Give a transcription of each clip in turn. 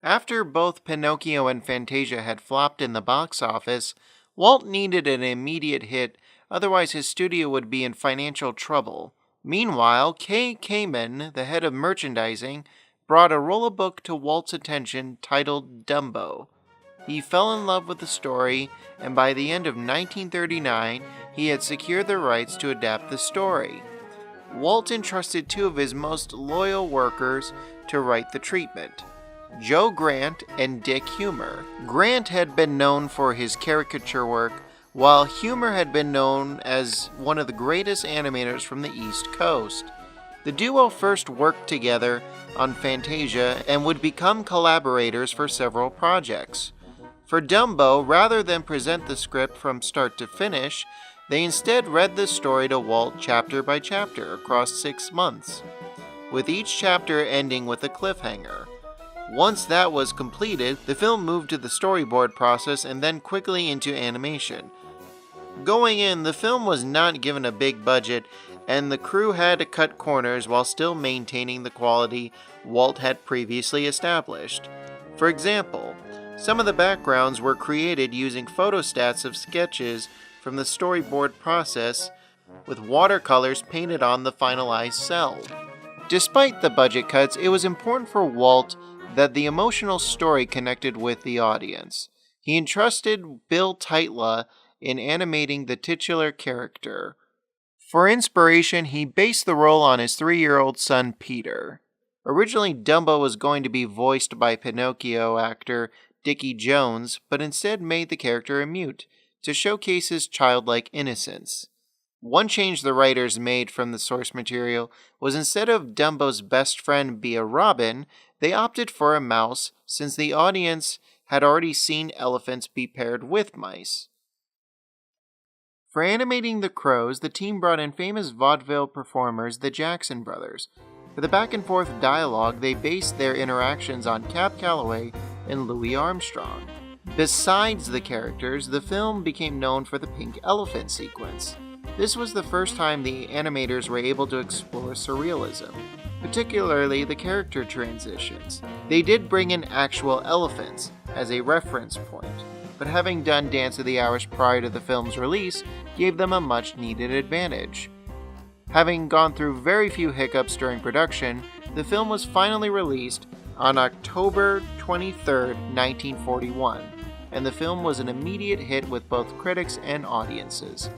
After both Pinocchio and Fantasia had flopped in the box office, Walt needed an immediate hit, otherwise his studio would be in financial trouble. Meanwhile, Kay Kamen, the head of merchandising, brought a roll book to Walt's attention titled Dumbo. He fell in love with the story, and by the end of 1939, he had secured the rights to adapt the story. Walt entrusted two of his most loyal workers to write the treatment, Joe Grant and Dick Huemer. Grant had been known for his caricature work, while Huemer had been known as one of the greatest animators from the East Coast. The duo first worked together on Fantasia and would become collaborators for several projects. For Dumbo, rather than present the script from start to finish, they instead read the story to Walt chapter by chapter across 6 months, with each chapter ending with a cliffhanger. Once that was completed, the film moved to the storyboard process and then quickly into animation. Going in, the film was not given a big budget, and the crew had to cut corners while still maintaining the quality Walt had previously established. For example, some of the backgrounds were created using photostats of sketches from the storyboard process, with watercolors painted on the finalized cell. Despite the budget cuts, it was important for Walt that the emotional story connected with the audience. He entrusted Bill Teitla in animating the titular character. For inspiration, he based the role on his 3-year-old son Peter. Originally, Dumbo was going to be voiced by Pinocchio actor Dickie Jones, but instead made the character a mute to showcase his childlike innocence. One change the writers made from the source material was instead of Dumbo's best friend be a robin, they opted for a mouse since the audience had already seen elephants be paired with mice. For animating the crows, the team brought in famous vaudeville performers, the Jackson Brothers. For the back-and-forth dialogue, they based their interactions on Cab Calloway and Louis Armstrong. Besides the characters, the film became known for the pink elephant sequence. This was the first time the animators were able to explore surrealism, particularly the character transitions. They did bring in actual elephants as a reference point, but having done Dance of the Hours prior to the film's release gave them a much-needed advantage. Having gone through very few hiccups during production, the film was finally released on October 23, 1941, and the film was an immediate hit with both critics and audiences.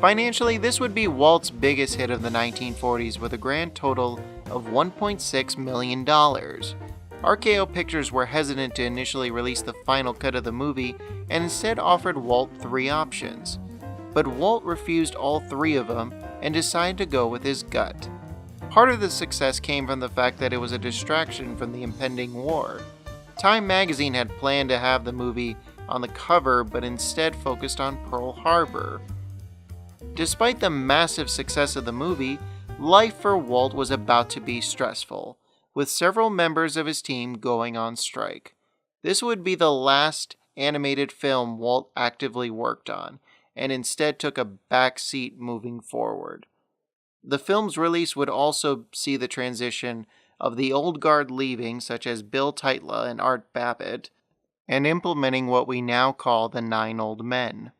Financially, this would be Walt's biggest hit of the 1940s with a grand total of $1.6 million. RKO Pictures were hesitant to initially release the final cut of the movie and instead offered Walt 3 options. But Walt refused all 3 of them and decided to go with his gut. Part of the success came from the fact that it was a distraction from the impending war. Time magazine had planned to have the movie on the cover but instead focused on Pearl Harbor. Despite the massive success of the movie, life for Walt was about to be stressful, with several members of his team going on strike. This would be the last animated film Walt actively worked on, and instead took a back seat moving forward. The film's release would also see the transition of the old guard leaving, such as Bill Teitla and Art Babbitt, and implementing what we now call the 9 Old Men.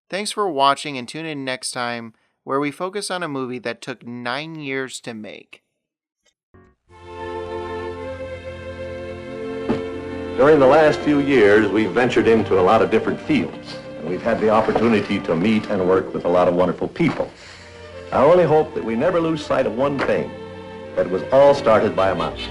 Thanks for watching, and tune in next time where we focus on a movie that took 9 years to make. During the last few years, we've ventured into a lot of different fields, and we've had the opportunity to meet and work with a lot of wonderful people. I only hope that we never lose sight of one thing, that it was all started by a mouse.